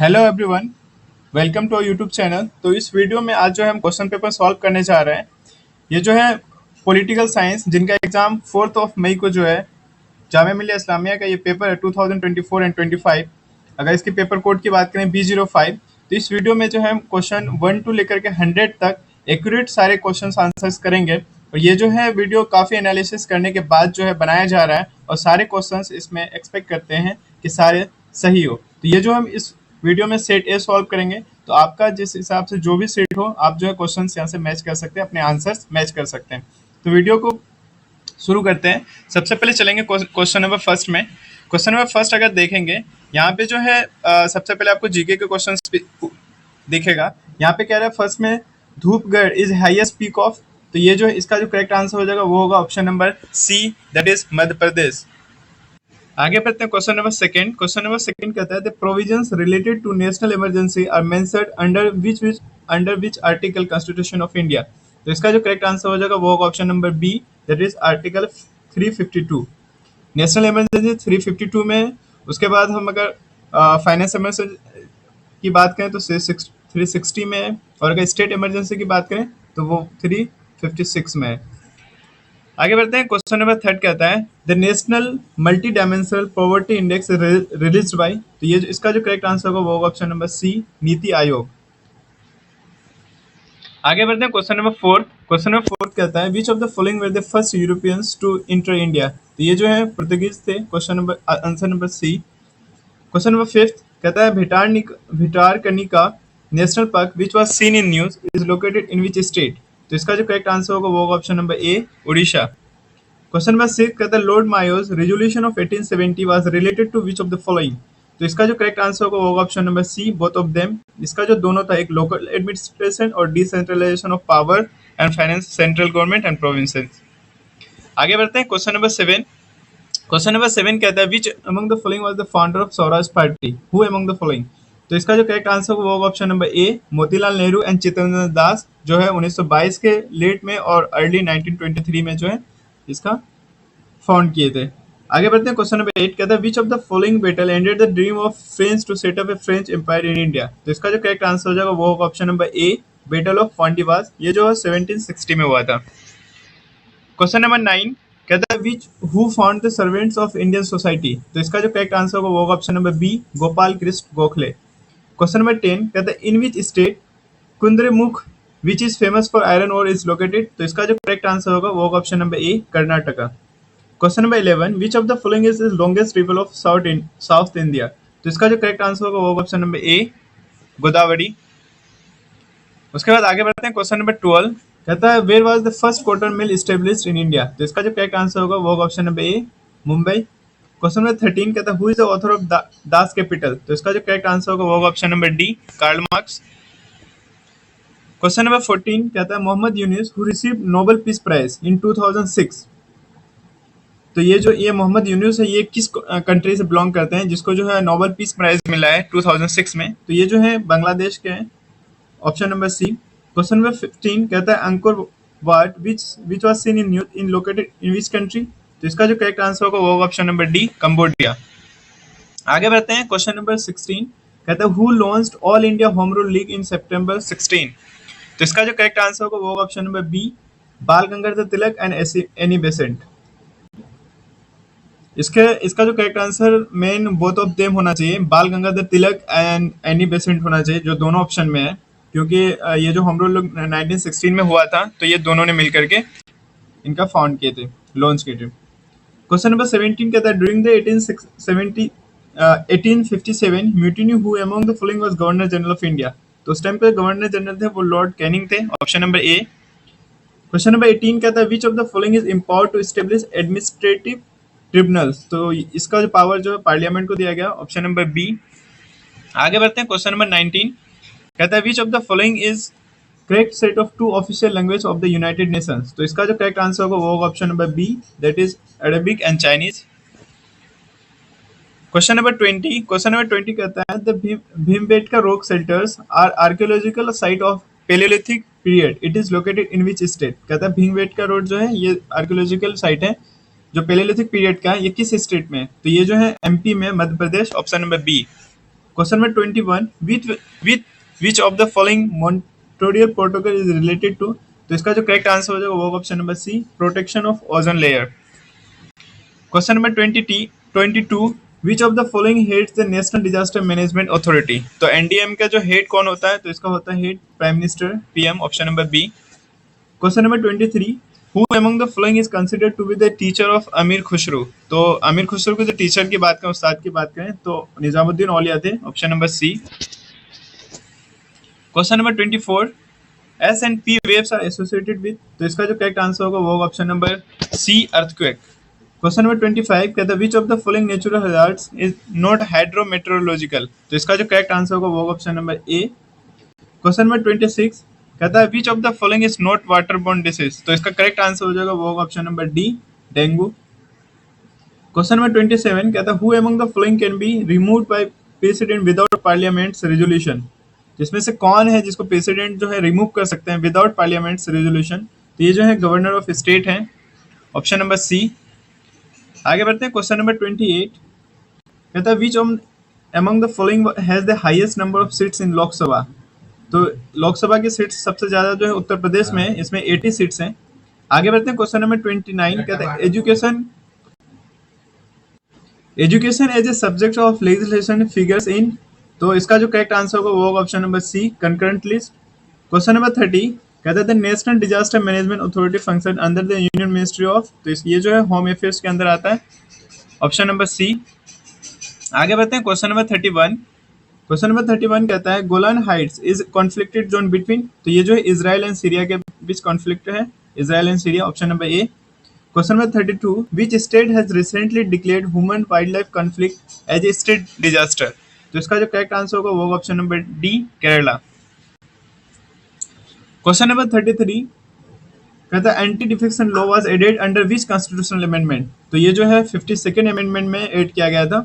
Hello everyone, welcome to YouTube channel. तो इस video में आज जो है हम क्वेश्चन पेपर सॉल्व करने जा रहे हैं। ये जो है पॉलिटिकल साइंस, जिनका एग्जाम 4 मई को जो है जामिया मिलिया इस्लामिया का ये पेपर है 2024 एंड 25। अगर इसके पेपर कोड की बात करें B05। तो इस वीडियो में जो है हम क्वेश्चन 1 टू लेकर के 100 तक एक्यूरेट सारे क्वेश्चन आंसर्स करेंगे। और ये जो है वीडियो काफ़ी एनालिसिस करने के बाद जो है बनाया जा रहा है, और सारे क्वेश्चंस इसमें एक्सपेक्ट करते हैं कि सारे सही हो। तो ये जो हम इस वीडियो में सेट ए सॉल्व करेंगे, तो आपका जिस हिसाब से जो भी सेट हो, आप जो है क्वेश्चन यहाँ से मैच कर सकते हैं, अपने आंसर्स मैच कर सकते हैं। तो वीडियो को शुरू करते हैं। सबसे पहले चलेंगे क्वेश्चन नंबर फर्स्ट में। क्वेश्चन नंबर फर्स्ट अगर देखेंगे, यहाँ पे जो है सबसे पहले आपको जीके के क्वेश्चन दिखेगा। यहाँ पे कह रहा है फर्स्ट में Dhupgarh is highest peak of. तो ये जो है इसका जो करेक्ट आंसर हो जाएगा वो होगा option number C, that is Madhya Pradesh. आगे बढ़ते हैं question number second. Question number second कहता है the provisions related to national emergency are mentioned under which article constitution of India. तो इसका जो करेक्ट आंसर हो जाएगा वो होगा option number B, that is article 352। National emergency 352 में। उसके बाद हम अगर फाइनेंस इमरजेंसी की बात करें तो 360 में है, और अगर स्टेट इमरजेंसी की बात करें तो वो 356 में है। आगे बढ़ते हैं। क्वेश्चन नंबर थर्ड कहता है the national multi dimensional poverty index released by. तो ये इसका जो करेक्ट आंसर होगा वो होगा ऑप्शन नंबर सी, नीति आयोग। आगे बढ़ते हैं question number fourth. Question number fourth कहता है which of the following were the first Europeans to enter India. तो ये जो है पुर्तगीज थे। Question number answer number C. Question number fifth कहता है Bhitarkanika national park which was seen in news is located in which state. तो इसका जो करेक्ट आंसर होगा वो होगा option number A, Orissa. Question number 6 कहता है Lord मायोस resolution of 1870 was related to which of the following. तो इसका जो करेक्ट आंसर होगा वो होगा option number C, both of them. इसका जो दोनों था, एक लोकल एडमिनिस्ट्रेशन और decentralisation of power and finance, central government and provinces. आगे बढ़ते हैं क्वेश्चन नंबर 7। क्वेश्चन नंबर 7 कहता है which among the following was the founder of Swaraj party, who among the following. तो इसका जो करेक्ट आंसर होगा वो होगा option number A, Motilal Nehru and Chittaranjan Das, जो है 1922 के लेट में और अर्ली 1923 में जो है इसका फाउंड किए थे। आगे बढ़ते हैं। क्वेश्चन नंबर 8 कहता है which of the following battle ended the dream of French to set up a French empire in India. तो इसका जो करेक्ट आंसर हो जाएगा वो होगा option number A, battle of Wandiwash. ये जो है 1760 में हुआ था। क्वेश्चन नंबर 9 कहता है which who found the servants of Indian society. तो इसका जो करेक्ट आंसर होगा वो होगा option number B, Gopal Krishna Gokhale. Question number 10 कहता है in which state Kudremukh which is famous for iron ore is located. तो इसका जो करेक्ट आंसर होगा वो होगा option number A, Karnataka. Question number 11 which of the following is the longest river of south India. तो इसका जो करेक्ट आंसर होगा वो होगा ऑप्शन नंबर ए, गोदावरी। उसके बाद आगे बढ़ते हैं। क्वेश्चन नंबर 12 कहता है where was the first cotton mill established in India. तो इसका जो करेक्ट आंसर होगा वो होगा option number A, Mumbai. Question number 13 कहता है who is the author of Das Kapital. तो इसका जो करेक्ट आंसर होगा वो होगा option number D, Karl Marx. Question number 14 कहता है Muhammad Yunus who received Nobel Peace Prize in 2006। तो ये मोहम्मद यूनुस है, ये किस कंट्री से बिलोंग करते हैं जिसको जो है नोबेल पीस प्राइज मिला है 2006 में। तो ये जो है बांग्लादेश के हैं, option number C. Question number 15 कहता है Angkor Wat which was seen in located in which country. तो इसका जो करेक्ट आंसर होगा वो होगा ऑप्शन नंबर डी, कंबोडिया। आगे बढ़ते हैं। क्वेश्चन नंबर 16 कहता है who launched all India home rule league in September 16। तो इसका जो करेक्ट आंसर होगा वो होगा ऑप्शन नंबर बी, बाल Gangadhar Tilak and Annie Besant. इसका जो correct answer main both of them होना चाहिए, बाल Gangadhar Tilak and Annie Besant होना चाहिए, जो दोनों ऑप्शन में है, क्योंकि ये जो होम रूल 1916 में हुआ था, तो ये दोनों ने मिलकर के इनका फाउंड किए थे, लॉन्च किए थे। क्वेश्चन नंबर 17 कहता है during the 1857 mutiny who among the following was governor general of India. तो उस टाइम पे गवर्नर जनरल थे वो लॉर्ड कैनिंग थे, option number A. Question number 18 कहता है which of the following is empowered to establish administrative tribunals. तो इसका जो पावर जो है पार्लियामेंट को दिया गया, ऑप्शन नंबर बी। आगे बढ़ते हैं। क्वेश्चन नंबर 19 कहता है which of the following is correct set of two official language of the United Nations. तो इसका जो करेक्ट आंसर होगा वो होगा option number B, that is Arabic and Chinese. Question number 20 कहता है the Bhimbetka rock shelters are archaeological site of palaeolithic period, it is located in which state. कहता है भीमबेटका रोड जो है ये आर्कियोलॉजिकल साइट है जो पैलियोलिथिक पीरियड का है, ये किस स्टेट में है। तो ये जो है एमपी में, Madhya Pradesh, option number B. Question number 21, with which of the following Montreal protocol is related to, तो इसका जो करेक्ट आंसर हो जाएगा वो option number C, protection of ozone layer. Question number 22, which of the following heads the national disaster management authority, तो NDM का जो head कौन होता है, तो इसका होता है head prime minister, PM, option number B. Question number 23, who among the following is considered to be the teacher of Amir Khusro, तो अमीर खुसरो के जो टीचर की बात करें, उस्ताद की बात करें, तो निजामुद्दीन औलिया थे, option number C. Question number 24, S and P waves are associated with, तो इसका जो करेक्ट आंसर होगा वो option number C, earthquake. Question number 25 कहता है which of the following natural hazards is not hydrometeorological, तो इसका जो करेक्ट आंसर होगा वो option number A. Question number 26 कहता है which of the following is not water borne disease, तो इसका करेक्ट आंसर हो जाएगा वो option number D, dengue. Question number 27 कहता है who among the following can be removed by president without parliaments resolution, जिसमें से कौन है जिसको प्रेसिडेंट जो है रिमूव कर सकते हैं विदाउट पार्लियामेंट्स रेजोल्यूशन, तो ये जो है गवर्नर ऑफ स्टेट है, ऑप्शन नंबर सी। आगे बढ़ते हैं, क्वेश्चन नंबर 28 कहता है which among the following has the highest number of seats in Lok Sabha, तो लोकसभा की सीट्स सबसे ज्यादा जो है उत्तर प्रदेश में है, इसमें 80 सीट्स हैं। आगे बढ़ते हैं, क्वेश्चन नंबर 29 कहता है education as a subject of legislation figures in, तो इसका जो करेक्ट आंसर होगा वो option number C, concurrent list. Question number 30 कहता है the national disaster management Authority function under the Union Ministry of, तो ये जो है होम अफेयर्स के अंदर आता है, ऑप्शन नंबर सी। आगे बढ़ते हैं, क्वेश्चन नंबर 31, क्वेश्चन नंबर 31 कहता है Golan Heights is conflicted zone between, तो ये जो है इजराइल एंड सीरिया के बीच कॉन्फ्लिक्ट है, Israel and Syria, option number A. Question number 32, which state has recently declared human wildlife conflict as a state disaster, तो इसका जो करेक्ट आंसर होगा वो option number D, Kerala. Question number 33 कहता है anti defection law was added under which constitutional amendment, तो ये जो है 52nd अमेंडमेंट में एड किया गया था।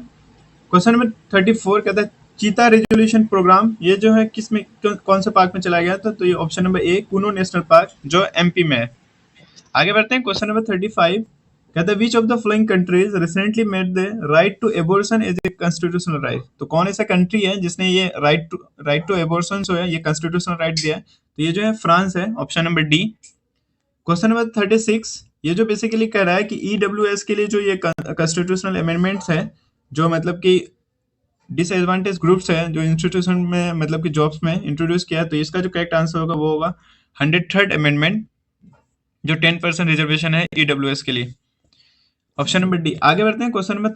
क्वेश्चन नंबर 34 कहता है चीता रेजोल्यूशन प्रोग्राम, ये जो है किस में कौन से पार्क में चलाया गया था, तो ये ऑप्शन नंबर ए, कुनो नेशनल पार्क, जो एमपी में है। आगे बढ़ते हैं, क्वेश्चन नंबर 35 कहता है which of the following countries recently made the right to abortion as a constitutional right, तो कौन ऐसा कंट्री है जिसने ये राइट टू एबॉर्शन जो है ये कॉन्स्टिट्यूशनल राइट दिया है, तो ये जो है फ्रांस है, option number D. Question number 36 ये जो बेसिकली कह रहा है कि ईडब्ल्यूएस के लिए जो ये कॉन्स्टिट्यूशनल अमेंडमेंट्स है, जो मतलब कि डिसएडवांटेज ग्रुप्स है जो इंस्टीट्यूशन में मतलब कि जॉब्स में इंट्रोड्यूस किया है, तो इसका जो करेक्ट आंसर होगा वो होगा 103rd अमेंडमेंट, जो 10% रिजर्वेशन है ईडब्ल्यूएस के लिए, ऑप्शन नंबर डी। आगे बढ़ते हैं, क्वेश्चन नंबर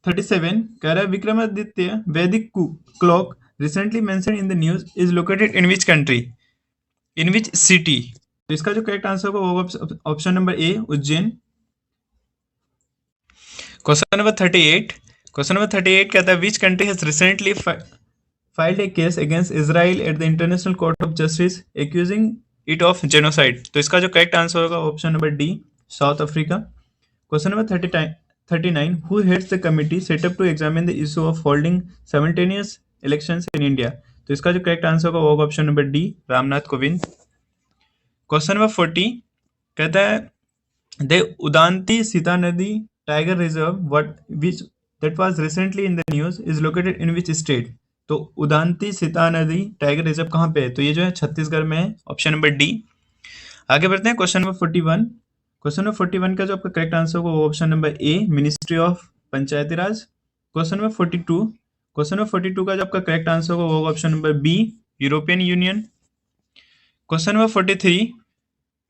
37 कह रहा है विक्रमादित्य वैदिक clock recently mentioned in the news is located in which country, in which city, तो इसका जो करेक्ट आंसर होगा वो ऑप्शन नंबर ए, उज्जैन। क्वेश्चन नंबर 38 कहता है which country has recently filed A case against Israel at the international court of justice accusing it of genocide, तो इसका जो करेक्ट आंसर होगा option number D, south Africa. Question number 39 who heads the committee set up to examine the issue of holding simultaneous elections in India, तो इसका जो correct answer होगा वो option number D, Ram Nath Kovind. Question number 40 कहता है the Udanti Sita Nadi tiger reserve what which that was recently in the news is located in which state, तो Udanti Sita Nadi tiger reserve कहाँ पे है, तो ये जो है छत्तीसगढ़ में है, ऑप्शन नंबर डी। आगे बढ़ते हैं, क्वेश्चन नंबर 41 का जो आपका करेक्ट आंसर होगा वो option number A, Ministry of Panchayati Raj. Question number 42 का जो आपका करेक्ट आंसर होगा वो option number B, European Union. Question number 43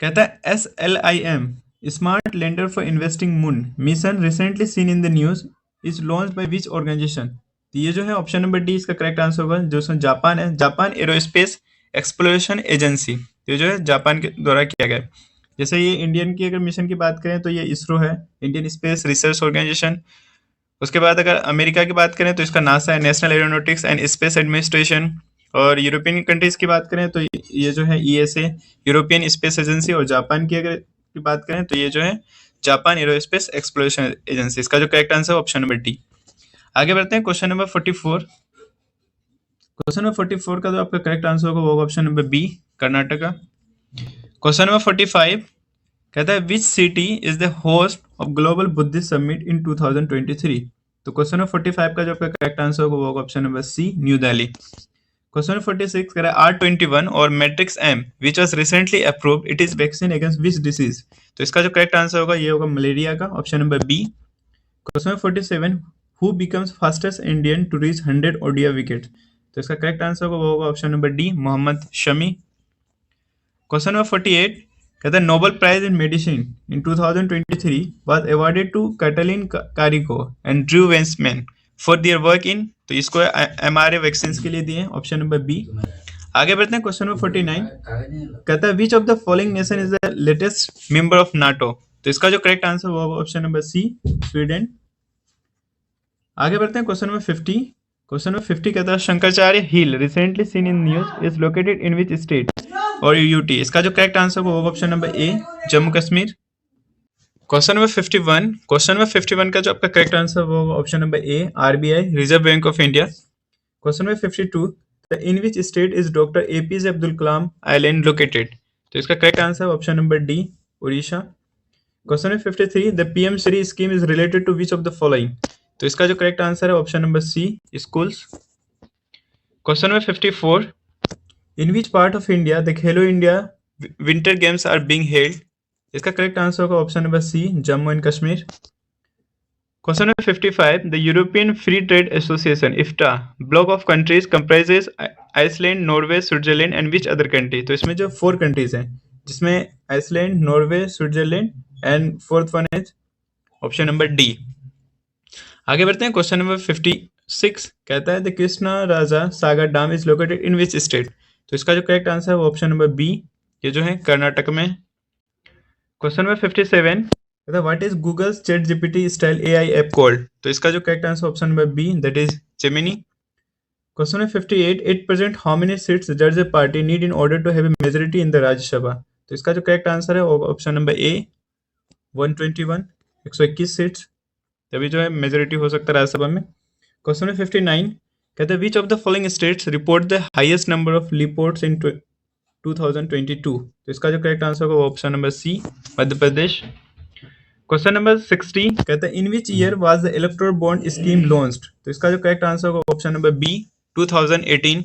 कहता है SLIM smart lander for investing moon mission recently seen in the news is launch by which organisation, तो ये जो है ऑप्शन नंबर डी इसका करेक्ट आंसर होगा, जो उसमें जापान है, जापान एरोस्पेस एक्सप्लोरेशन एजेंसी, तो ये जो है जापान के द्वारा किया गया है। जैसे ये इंडियन की अगर मिशन की बात करें तो ये इसरो है, इंडियन स्पेस रिसर्च ऑर्गेनाइजेशन। उसके बाद अगर अमेरिका की बात करें तो इसका नासा है, national aeronautics and space administration. और यूरोपियन कंट्रीज की बात करें तो ये जो है ESA, यूरोपियन स्पेस एजेंसी। और जापान की अगर की बात करें तो ये जो है जापान एरोस्पेस एक्सप्लोरेशन एजेंसी, इसका जो करेक्ट आंसर है ऑप्शन नंबर डी। आगे बढ़ते हैं, क्वेश्चन नंबर 44 का जो आपका करेक्ट आंसर होगा वो option number B, Karnataka. Question number 45 कहता है which city is the host of global Buddhist summit in 2023, तो क्वेश्चन नंबर 45 का जो आपका करेक्ट आंसर होगा वो होगा option number C, New Delhi. Question number 46 कह रहा है R21 और matrix M which was recently approved, it is vaccine against which disease. तो इसका जो करेक्ट आंसर होगा ये होगा मलेरिया का, option number B. Question number 47 who becomes fastest Indian to reach 100 ODI wicket. तो इसका करेक्ट आंसर होगा वो होगा option number D, Mohammed Shami. Question number 48 कहता है Nobel prize in medicine in 2023 was awarded to Katalin Kariko and Drew Weissman for their work in, तो इसको MRA vaccine के लिए दिए, ऑप्शन नंबर बी। आगे बढ़ते हैं क्वेश्चन नंबर 49 कहता है which of the following nation is the latest member of NATO. तो इसका जो करेक्ट आंसर होगा ऑप्शन नंबर सी, स्वीडन। आगे बढ़ते हैं क्वेश्चन नंबर 50। क्वेश्चन नंबर 50 कहता है Shankaracharya hill recently seen in news is located in which state और यूटी। इसका जो करेक्ट आंसर होगा option number A, Jammu Kashmir. Question number 51। Question number 51 का जो आपका करेक्ट आंसर होगा option number A, RBI, reserve bank of India. Question number 52 in which state is doctor APJ Abdul Kalam island located. तो इसका correct answer option number D, Orissa. Question number 53 the PM Shri scheme is related to which of the following. तो इसका जो correct answer है option number C, schools. Question number 54 in which part of India the Khelo India winter games are being held. इसका correct answer होगा option number C, Jammu and Kashmir. Question number 55 the European free trade association EFTA bloc of countries comprises Iceland, Norway, Switzerland and which other country. तो इसमें जो 4 countries हैं जिसमें Iceland, Norway, Switzerland and fourth one is option number D. आगे बढ़ते हैं question number 56 कहता है the Krishna Raja Sagar dam is located in which state. तो इसका जो करेक्ट आंसर है वो ऑप्शन नंबर बी, ये जो है कर्नाटक में। क्वेश्चन नंबर 57 कहता है what is Google's chat GPT style AI app called. तो इसका जो correct answer option number B, that is Gemini. Question number 58 8 present how many seats जज ए party need in order to have a majority in the Rajya Sabha. तो इसका जो correct answer है option number ए, 121, 121 seats, तभी जो है मेजोरिटी हो सकता है राज्यसभा में। क्वेश्चन नंबर 59 कहते हैं which of the following states report the highest number of reports in 2022। तो इसका जो करेक्ट आंसर होगा option number C, Madhya Pradesh. Question number 60 कहते हैं in which year was the electoral bond scheme launched. तो इसका जो करेक्ट आंसर होगा option number B, 2018।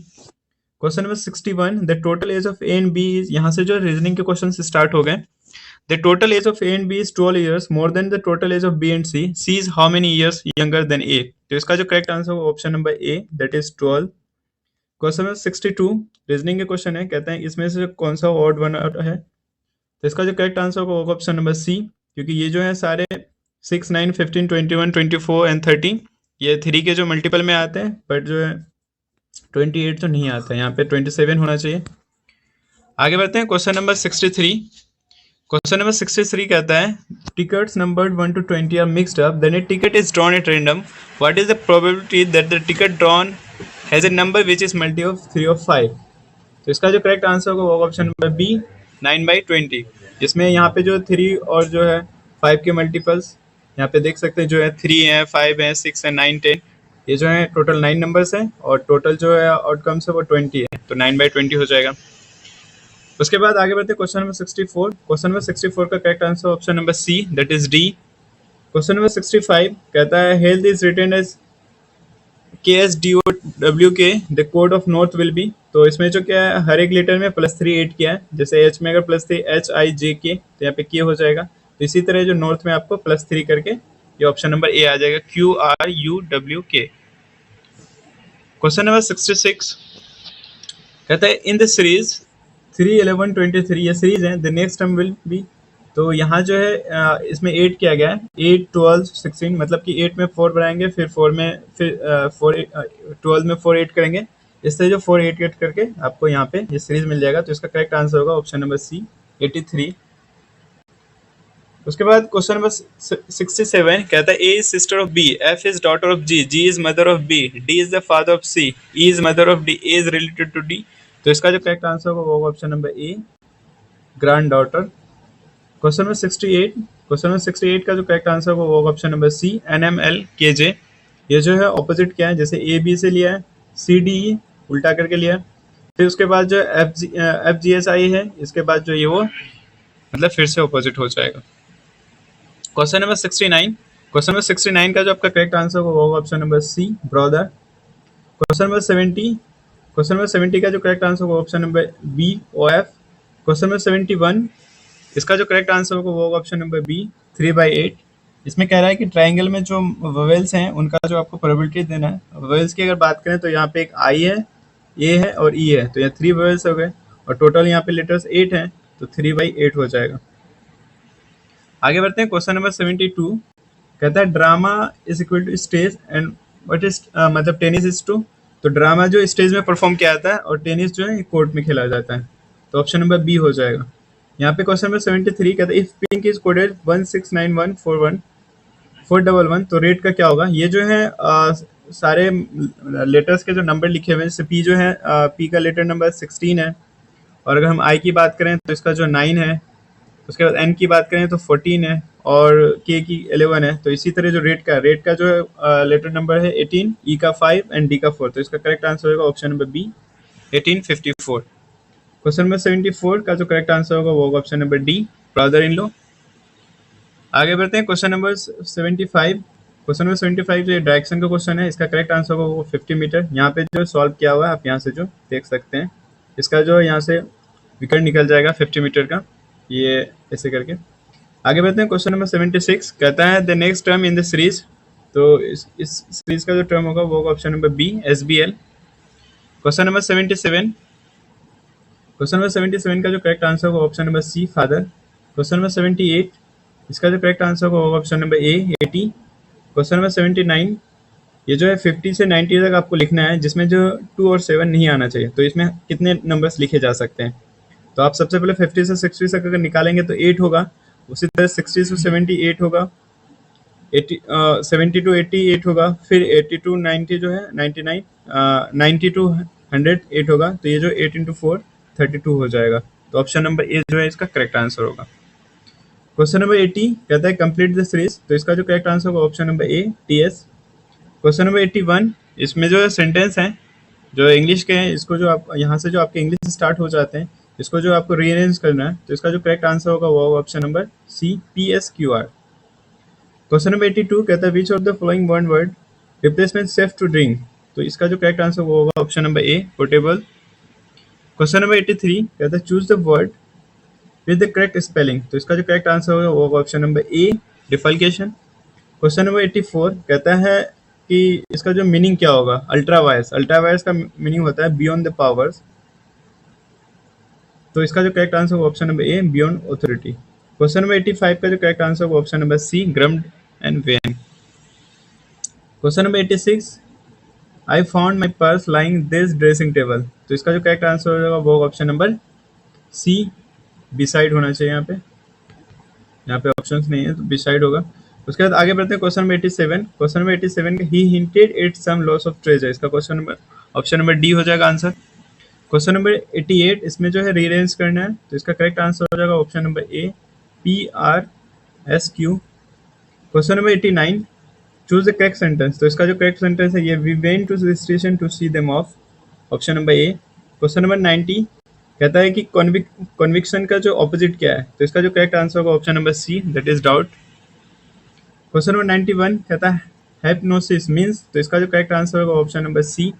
Question number 61 the total age of A and B is, यहाँ से जो रीजनिंग के क्वेश्चन स्टार्ट हो गए। The total age of A and B is 12 years more than the total age of B and C. C is how many years younger than A? तो इसका जो correct answer होगा option number A, that is 12। Question number 62 reasoning के question है, कहते हैं इसमें से कौन सा ऑड वन है। तो इसका जो करेक्ट आंसर होगा ऑप्शन नंबर सी, क्योंकि ये जो है सारे 6, 9, 15, 21, 24 एंड 30 ये 3 के जो मल्टीपल में आते हैं, बट जो है 28 तो नहीं आता है, यहाँ पे 27 होना चाहिए। आगे बढ़ते हैं क्वेश्चन नंबर 63। क्वेश्चन नंबर 63 कहता है tickets numbered 1 to 20 are mixed up then a ticket is drawn at random, what is the probability that the ticket drawn has a number which is multi of 3 और 5। तो इसका जो correct answer होगा वो option number B, 9/20, जिसमें यहाँ पे जो 3 और जो है 5 के मल्टीपल्स यहाँ पे देख सकते हैं, जो है 3 है, 5 है, 6 है, 9, 10, ये जो है टोटल 9 नंबर्स हैं और टोटल जो है आउटकम्स है वो 20 है, तो 9/20 हो जाएगा। उसके बाद आगे बढ़ते क्वेश्चन नंबर 64। क्वेश्चन नंबर 64 का correct answer option number C, that is D. Question number 65 कहता है health is written as KSDOWK the code of north will be. तो इसमें जो क्या है हर एक लेटर में +3 ऐड किया है, जैसे एच में अगर +3 HIJK तो यहाँ पे के हो जाएगा, तो इसी तरह जो नॉर्थ में आपको +3 करके ये ऑप्शन नंबर ए आ जाएगा, QRUWK। क्वेश्चन नंबर 66 कहता है इन द सीरीज 3, 11, 23 ये सीरीज है, the next term will be. तो यहाँ जो है इसमें 8 किया गया है, 8, 12, 16, मतलब कि 8 में 4 बनाएंगे, फिर 4 में फिर 12 में 4 8 करेंगे, इस तरह जो 4 8 8 करके आपको यहाँ पे ये सीरीज मिल जाएगा। तो इसका करेक्ट आंसर होगा ऑप्शन नंबर सी, 83। उसके बाद क्वेश्चन नंबर 67 कहता है A is sister of B, F is daughter of G, G is mother of B, D is the father of C, E is mother of D, A is related to D. तो इसका जो correct answer होगा वो option number A, granddaughter. Question number 68। Question number 68 का जो correct answer होगा वो option number C, NML KJ। ये जो है ऑपोजिट क्या है, जैसे ए बी से लिया है, CDE उल्टा करके लिया है, फिर उसके बाद जो FGSI है, इसके बाद जो ये वो मतलब फिर से ऑपोजिट हो जाएगा। क्वेश्चन नंबर 69 क्वेश्चन नंबर 69 का जो आपका करेक्ट आंसर होगा वो होगा option number C, brother. Question number 70 का जो करेक्ट आंसर होगा option number B, OF। Question number 71 इसका जो करेक्ट आंसर होगा वो होगा ऑप्शन नंबर बी, 3/8। इसमें कह रहा है कि ट्राइंगल में जो वोवेल्स हैं उनका जो आपको प्रोबेबिलिटी देना है। वोवेल्स की अगर बात करें तो यहाँ पे एक आई है, ए है और ई है, तो यहाँ 3 वोवेल्स हो गए और टोटल यहाँ पे लेटर्स 8 हैं, तो 3/8 हो जाएगा। आगे बढ़ते हैं क्वेश्चन नंबर 72। कहता है drama is equal to stage and what is मतलब टेनिस इज टू। तो ड्रामा जो स्टेज में परफॉर्म किया जाता है और टेनिस जो है कोर्ट में खेला जाता है, तो ऑप्शन नंबर बी हो जाएगा। यहाँ पे क्वेश्चन नंबर 73 कहता है इफ पिंक इज कोडेड 1691411 तो रेट का क्या होगा। ये जो है सारे लेटर्स के जो नंबर लिखे हुए हैं, जैसे पी जो है पी का लेटर नंबर 16 है, और अगर हम आई की बात करें तो इसका जो 9 है, उसके बाद एन की बात करें तो 14 है और के की 11 है। तो इसी तरह जो रेट का जो लेटर नंबर है 18, ई का 5 एंड डी का 4, तो इसका करेक्ट आंसर होगा option number B, 1854। Question number 74 का जो करेक्ट आंसर होगा वो होगा option number D, brother in law. आगे बढ़ते हैं क्वेश्चन नंबर 75। क्वेश्चन नंबर 75 जो डायरेक्शन का क्वेश्चन है, इसका करेक्ट आंसर होगा वो 50 मीटर। यहाँ पे जो सॉल्व किया हुआ है आप यहाँ से जो देख सकते हैं, इसका जो यहाँ से विकेट निकल जाएगा 50 मीटर का, ये ऐसे करके। आगे बढ़ते हैं क्वेश्चन नंबर 76। कहता है the next term in the series. तो इस सीरीज का जो टर्म होगा वो होगा option number B, SBL। Question number 77। Question number 77 का जो करेक्ट आंसर होगा option number C, father. Question number 78 इसका जो करेक्ट आंसर होगा option number A, 80। Question number 79 ये जो है 50 से 90 तक आपको लिखना है, जिसमें जो 2 और 7 नहीं आना चाहिए। तो इसमें कितने नंबर्स लिखे जा सकते हैं, तो आप सबसे पहले 50 से 60 तक अगर निकालेंगे तो 8 होगा, उसी तरह 60 से 78 होगा, 70 टू 88 होगा, फिर 80 टू 90 जो है 99, 90 टू 100 8 होगा, तो ये जो 8 इंटू 4 32 हो जाएगा। तो ऑप्शन नंबर ए जो है इसका करेक्ट आंसर होगा। क्वेश्चन नंबर 80 कहता है कंप्लीट द सीरीज। तो इसका जो करेक्ट आंसर होगा ऑप्शन नंबर ए, TS। क्वेश्चन नंबर 81 इसमें जो सेंटेंस हैं जो इंग्लिश के हैं, इसको जो आप यहाँ से जो आपके इंग्लिश स्टार्ट हो जाते हैं, इसको जो आपको रीअरेंज करना है, तो इसका जो करेक्ट आंसर होगा वो होगा option number C, PSQR। Question number 82 कहता है which of the following one word replacement safe to drink. तो इसका जो करेक्ट आंसर वो होगा option number A, portable. Question number 83 कहता है choose the word with the correct spelling. तो इसका जो करेक्ट आंसर होगा वो होगा option number A, defalcation. Question number 84 कहता है कि इसका जो मीनिंग क्या होगा, अल्ट्रा वायर्स का मीनिंग होता है बियॉन्ड द पावर्स। तो इसका जो करेक्ट आंसर होगा option number A, beyond authority. Question number 85 का जो करेक्ट आंसर होगा option number C, grim and wan. Question number 86 I found my purse lying this dressing table. तो इसका जो करेक्ट आंसर होगा वो होगा ऑप्शन नंबर सी, बिसाइड होना चाहिए। यहाँ पे ऑप्शंस नहीं है तो बिसाइड होगा। उसके बाद आगे बढ़ते हैं क्वेश्चन नंबर 87। क्वेश्चन नंबर 87 का ही hinted at some loss of treasure. इसका question number option number D हो जाएगा आंसर। क्वेश्चन नंबर 88 इसमें जो है रीअरेंज करना है, तो इसका करेक्ट आंसर हो जाएगा option number A, PRSQ। Question number 89 choose the correct sentence. तो इसका जो करेक्ट सेंटेंस है ये we went to the station to see them off, option number A. Question number 90 कहता है कि कॉन्विक्शन का जो ऑपोजिट क्या है, तो इसका जो करेक्ट आंसर होगा option number C, that is doubt. Question number 91 कहता है हाइप्नोसिस मीन्स। तो इसका जो करेक्ट आंसर होगा option number C.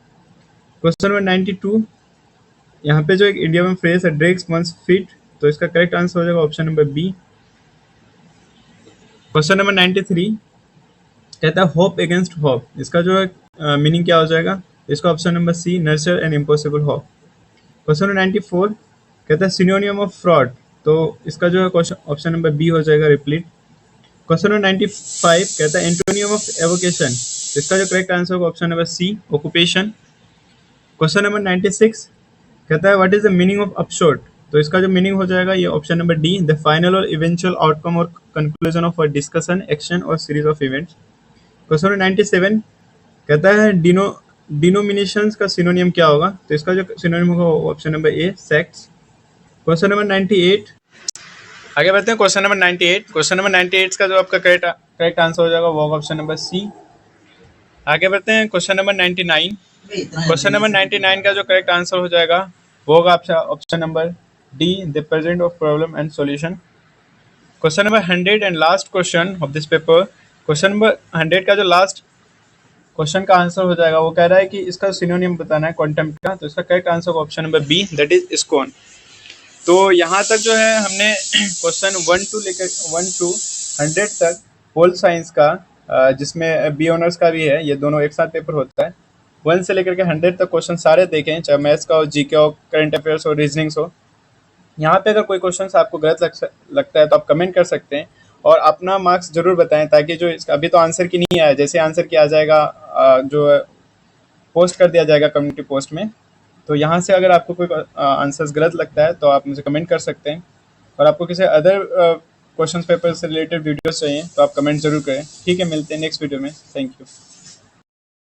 Question number 92 यहाँ पे जो एक इंडिया में फ्रेज है ड्रेक्स वंस फिट, तो इसका करेक्ट आंसर हो जाएगा option number B. Question number 93 कहता है होप अगेंस्ट होप। इसका जो मीनिंग क्या हो जाएगा, इसका option number C, nurture and impossible hope. Question number 94 कहता है सिनोनियम ऑफ फ्रॉड। तो इसका जो है क्वेश्चन ऑप्शन नंबर बी हो जाएगा, रिप्लीट। क्वेश्चन नंबर 95 कहता है एंटोनियम ऑफ एवोकेशन। इसका जो करेक्ट आंसर होगा option number C, occupation. Question number 96 कहता है what is the meaning of upshot. तो इसका जो मीनिंग हो जाएगा ये option number D, the final और इवेंचुअल आउटकम और conclusion of a discussion, action और series of events. Question number 97 कहता है डिनोमिनेशंस का सिनोनियम क्या होगा। तो इसका जो सिनोनियम होगा ऑप्शन नंबर ए, सेक्ट्स। क्वेश्चन नंबर 98 आगे बढ़ते हैं क्वेश्चन नंबर 98। क्वेश्चन नंबर 98 का जो आपका करेक्ट आंसर हो जाएगा वो होगा ऑप्शन नंबर सी। आगे बढ़ते हैं क्वेश्चन नंबर 99। क्वेश्चन नंबर 99 का जो करेक्ट आंसर हो जाएगा वो होगा option number D, the present of problem and solution. Question number 100 and last question of this paper question number 100 का जो लास्ट क्वेश्चन का आंसर हो जाएगा, वो कह रहा है कि इसका सिनोनिम बताना है क्वांटम का, तो इसका करेक्ट आंसर होगा option number B, that is ISKCON. तो यहाँ तक जो है हमने क्वेश्चन 1 टू 100 तक होल साइंस का, जिसमें बी ऑनर्स का भी है, ये दोनों एक साथ पेपर होता है, 1 से लेकर के 100 तक क्वेश्चन सारे देखें, चाहे मैथ्स का हो, जीके हो, करंट अफेयर्स हो, रीजनिंग्स हो। यहाँ पे अगर कोई क्वेश्चन आपको गलत लगता है तो आप कमेंट कर सकते हैं और अपना मार्क्स जरूर बताएं, ताकि जो इसका अभी तो आंसर की नहीं आया, जैसे आंसर की आ जाएगा जो पोस्ट कर दिया जाएगा कम्युनिटी पोस्ट में। तो यहाँ से अगर आपको कोई आंसर्स गलत लगता है तो आप मुझे कमेंट कर सकते हैं, और आपको किसी अदर क्वेश्चन पेपर से रिलेटेड वीडियोस चाहिए तो आप कमेंट जरूर करें। ठीक है, मिलते हैं नेक्स्ट वीडियो में। Thank you.